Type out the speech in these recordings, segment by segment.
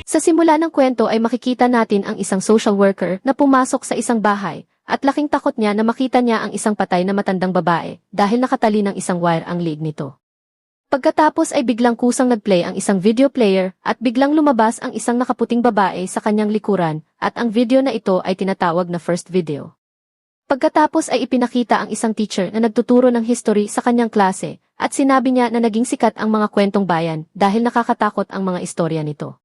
Sa simula ng kwento ay makikita natin ang isang social worker na pumasok sa isang bahay, at laking takot niya na makita niya ang isang patay na matandang babae dahil nakatali ng isang wire ang leeg nito. Pagkatapos ay biglang kusang nagplay ang isang video player at biglang lumabas ang isang nakaputing babae sa kanyang likuran at ang video na ito ay tinatawag na first video. Pagkatapos ay ipinakita ang isang teacher na nagtuturo ng history sa kanyang klase at sinabi niya na naging sikat ang mga kwentong bayan dahil nakakatakot ang mga istorya nito.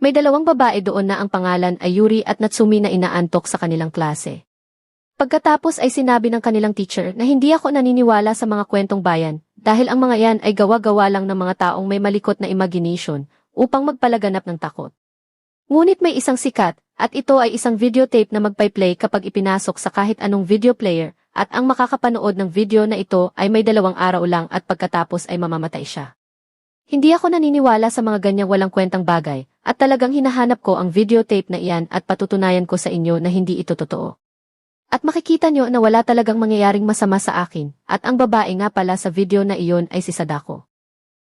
May dalawang babae doon na ang pangalan ay Yuri at Natsumi na inaantok sa kanilang klase. Pagkatapos ay sinabi ng kanilang teacher na hindi ako naniniwala sa mga kwentong bayan dahil ang mga yan ay gawa-gawa lang ng mga taong may malikot na imagination upang magpalaganap ng takot. Ngunit may isang sikat at ito ay isang videotape na magpa-play kapag ipinasok sa kahit anong video player at ang makakapanood ng video na ito ay may 2 araw lang at pagkatapos ay mamamatay siya. Hindi ako naniniwala sa mga ganyang walang kwentang bagay at talagang hinahanap ko ang videotape na iyan at patutunayan ko sa inyo na hindi ito totoo. At makikita nyo na wala talagang mangyayaring masama sa akin at ang babae nga pala sa video na iyon ay si Sadako.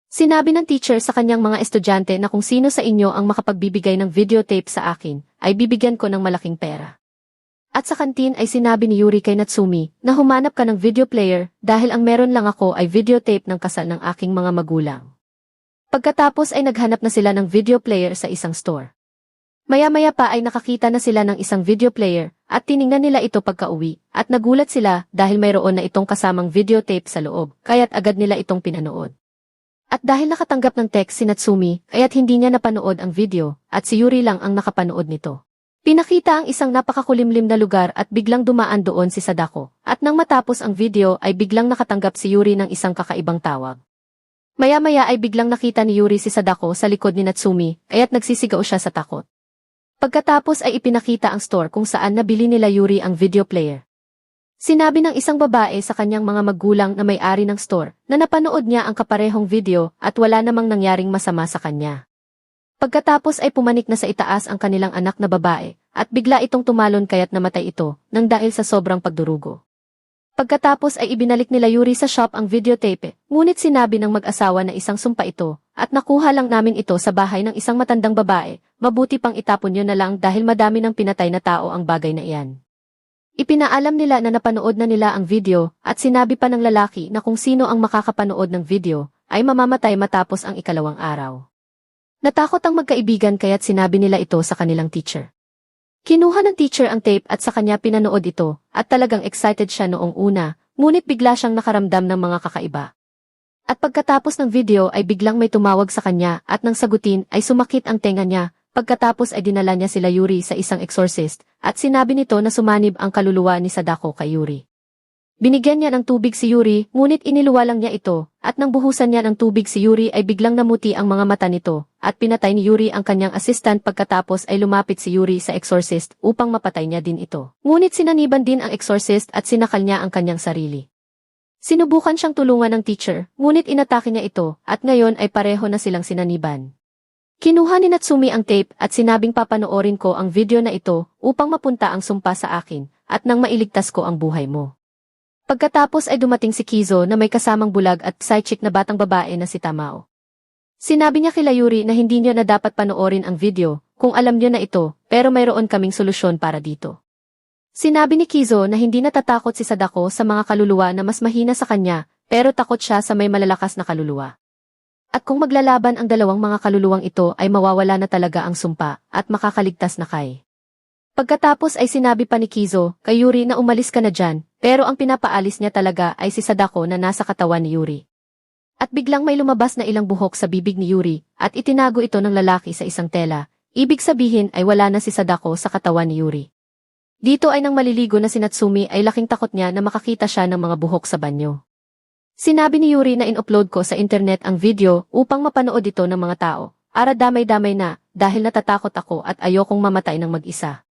Sinabi ng teacher sa kanyang mga estudyante na kung sino sa inyo ang makapagbibigay ng videotape sa akin ay bibigyan ko ng malaking pera. At sa kantin ay sinabi ni Yuri kay Natsumi na humanap ka ng video player dahil ang meron lang ako ay videotape ng kasal ng aking mga magulang. Pagkatapos ay naghanap na sila ng video player sa isang store. Maya-maya pa ay nakakita na sila ng isang video player at tiningnan nila ito pagka-uwi at nagulat sila dahil mayroon na itong kasamang videotape sa loob kaya't agad nila itong pinanood. At dahil nakatanggap ng text si Natsumi kaya't hindi niya napanood ang video at si Yuri lang ang nakapanood nito. Pinakita ang isang napakakulimlim na lugar at biglang dumaan doon si Sadako at nang matapos ang video ay biglang nakatanggap si Yuri ng isang kakaibang tawag. Maya-maya ay biglang nakita ni Yuri si Sadako sa likod ni Natsumi kaya't nagsisigaw siya sa takot. Pagkatapos ay ipinakita ang store kung saan nabili nila Yuri ang video player. Sinabi ng isang babae sa kanyang mga magulang na may-ari ng store na napanood niya ang kaparehong video at wala namang nangyaring masama sa kanya. Pagkatapos ay pumanik na sa itaas ang kanilang anak na babae at bigla itong tumalon kaya't namatay ito nang dahil sa sobrang pagdurugo. Pagkatapos ay ibinalik nila Yuri sa shop ang videotape, ngunit sinabi ng mag-asawa na isang sumpa ito, at nakuha lang namin ito sa bahay ng isang matandang babae, mabuti pang itapon nyo na lang dahil madami ng pinatay na tao ang bagay na iyan. Ipinaalam nila na napanood na nila ang video, at sinabi pa ng lalaki na kung sino ang makakapanood ng video, ay mamamatay matapos ang 2 araw. Natakot ang magkaibigan kaya't sinabi nila ito sa kanilang teacher. Kinuha ng teacher ang tape at sa kanya pinanood ito, at talagang excited siya noong una, ngunit bigla siyang nakaramdam ng mga kakaiba. At pagkatapos ng video ay biglang may tumawag sa kanya at nang sagutin ay sumakit ang tenga niya, pagkatapos ay dinala niya sila Yuri sa isang exorcist, at sinabi nito na sumanib ang kaluluwa ni Sadako kay Yuri. Binigyan niya ng tubig si Yuri, ngunit iniluwa lang niya ito, at nang buhusan niya ng tubig si Yuri ay biglang namuti ang mga mata nito, at pinatay ni Yuri ang kanyang assistant pagkatapos ay lumapit si Yuri sa exorcist upang mapatay niya din ito. Ngunit sinaniban din ang exorcist at sinakal niya ang kanyang sarili. Sinubukan siyang tulungan ng teacher, ngunit inatake niya ito, at ngayon ay pareho na silang sinaniban. Kinuha ni Natsumi ang tape at sinabing papanoorin ko ang video na ito upang mapunta ang sumpa sa akin, at nang mailigtas ko ang buhay mo. Pagkatapos ay dumating si Kizo na may kasamang bulag at side chick na batang babae na si Tamao. Sinabi niya kila Yuri na hindi niyo na dapat panoorin ang video, kung alam niyo na ito, pero mayroon kaming solusyon para dito. Sinabi ni Kizo na hindi natatakot si Sadako sa mga kaluluwa na mas mahina sa kanya, pero takot siya sa may malalakas na kaluluwa. At kung maglalaban ang 2 mga kaluluwang ito ay mawawala na talaga ang sumpa at makakaligtas na kay. Pagkatapos ay sinabi pa ni Kizo kay Yuri na umalis ka na dyan, pero ang pinapaalis niya talaga ay si Sadako na nasa katawan ni Yuri. At biglang may lumabas na ilang buhok sa bibig ni Yuri, at itinago ito ng lalaki sa isang tela, ibig sabihin ay wala na si Sadako sa katawan ni Yuri. Dito ay nang maliligo na si Natsumi ay laking takot niya na makakita siya ng mga buhok sa banyo. Sinabi ni Yuri na in-upload ko sa internet ang video upang mapanood ito ng mga tao, ara damay-damay na, dahil natatakot ako at ayokong mamatay ng mag-isa.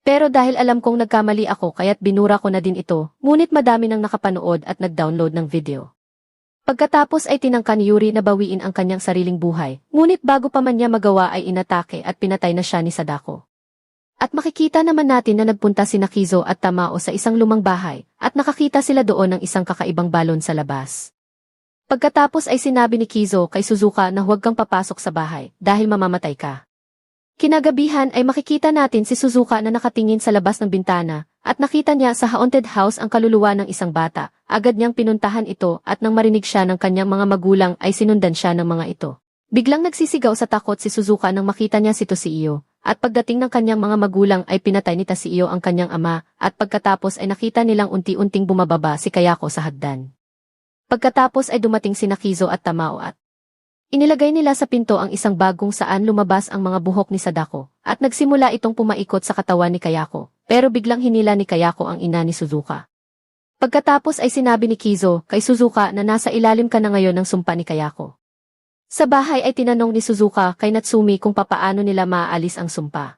Pero dahil alam kong nagkamali ako kaya't binura ko na din ito, ngunit madami nang nakapanood at nag-download ng video. Pagkatapos ay tinangka ni Yuri na bawiin ang kanyang sariling buhay, ngunit bago pa man niya magawa ay inatake at pinatay na siya ni Sadako. At makikita naman natin na nagpunta si Kizo at Tamao sa isang lumang bahay, at nakakita sila doon ng isang kakaibang balon sa labas. Pagkatapos ay sinabi ni Kizo kay Suzuka na huwag kang papasok sa bahay dahil mamamatay ka. Kinagabihan ay makikita natin si Suzuka na nakatingin sa labas ng bintana at nakita niya sa haunted house ang kaluluwa ng isang bata. Agad niyang pinuntahan ito at nang marinig siya ng kanyang mga magulang ay sinundan siya ng mga ito. Biglang nagsisigaw sa takot si Suzuka nang makita niya si Toshio. At pagdating ng kanyang mga magulang ay pinatay ni Toshio ang kanyang ama at pagkatapos ay nakita nilang unti-unting bumababa si Kayako sa hagdan. Pagkatapos ay dumating si Kizo at Tamao at inilagay nila sa pinto ang isang bag kung saan lumabas ang mga buhok ni Sadako at nagsimula itong pumaikot sa katawan ni Kayako pero biglang hinila ni Kayako ang ina ni Suzuka. Pagkatapos ay sinabi ni Kizo kay Suzuka na nasa ilalim ka na ngayon ng sumpa ni Kayako. Sa bahay ay tinanong ni Suzuka kay Natsumi kung papaano nila maaalis ang sumpa.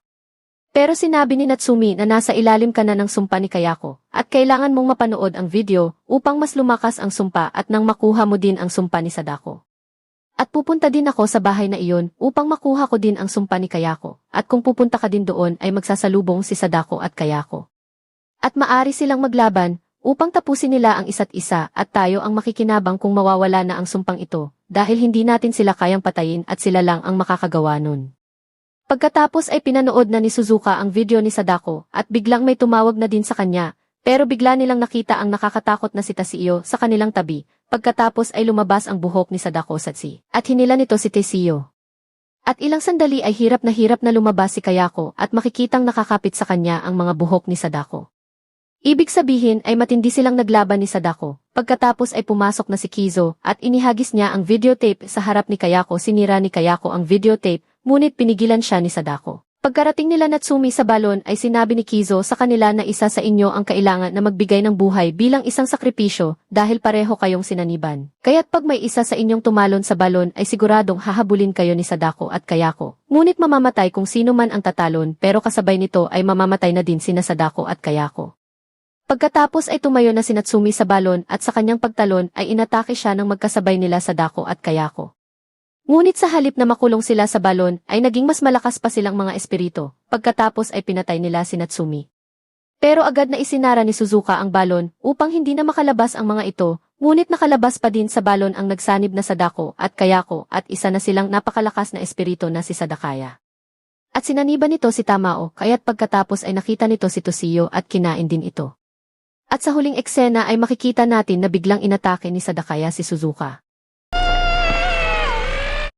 Pero sinabi ni Natsumi na nasa ilalim ka na ng sumpa ni Kayako at kailangan mong mapanood ang video upang mas lumakas ang sumpa at nang makuha mo din ang sumpa ni Sadako. At pupunta din ako sa bahay na iyon upang makuha ko din ang sumpa ni Kayako at kung pupunta ka din doon ay magsasalubong si Sadako at Kayako. At maari silang maglaban upang tapusin nila ang isa't isa at tayo ang makikinabang kung mawawala na ang sumpang ito dahil hindi natin sila kayang patayin at sila lang ang makakagawa nun. Pagkatapos ay pinanood na ni Suzuka ang video ni Sadako at biglang may tumawag na din sa kanya, pero bigla nilang nakita ang nakakatakot na si Toshio sa kanilang tabi, pagkatapos ay lumabas ang buhok ni Sadako sa at hinila nito si Toshio. At ilang sandali ay hirap na lumabas si Kayako at makikitang nakakapit sa kanya ang mga buhok ni Sadako. Ibig sabihin ay matindi silang naglaban ni Sadako, pagkatapos ay pumasok na si Kizo at inihagis niya ang videotape sa harap ni Kayako. Sinira ni Kayako ang videotape, ngunit pinigilan siya ni Sadako. Pagkarating nila Natsumi sa balon ay sinabi ni Kizo sa kanila na isa sa inyo ang kailangan na magbigay ng buhay bilang isang sakripisyo dahil pareho kayong sinaniban. Kaya't pag may isa sa inyong tumalon sa balon ay siguradong hahabulin kayo ni Sadako at Kayako. Ngunit mamamatay kung sino man ang tatalon pero kasabay nito ay mamamatay na din sina Sadako at Kayako. Pagkatapos ay tumayo na si Natsumi sa balon at sa kanyang pagtalon ay inatake siya ng magkasabay nila Sadako at Kayako. Ngunit sa halip na makulong sila sa balon ay naging mas malakas pa silang mga espiritu, pagkatapos ay pinatay nila si Natsumi. Pero agad na isinara ni Suzuka ang balon upang hindi na makalabas ang mga ito, ngunit nakalabas pa din sa balon ang nagsanib na Sadako at Kayako at isa na silang napakalakas na espiritu na si Sadakaya. At sinaniban nito si Tamao kaya't pagkatapos ay nakita nito si Toshio at kinain din ito. At sa huling eksena ay makikita natin na biglang inatake ni Sadakaya si Suzuka.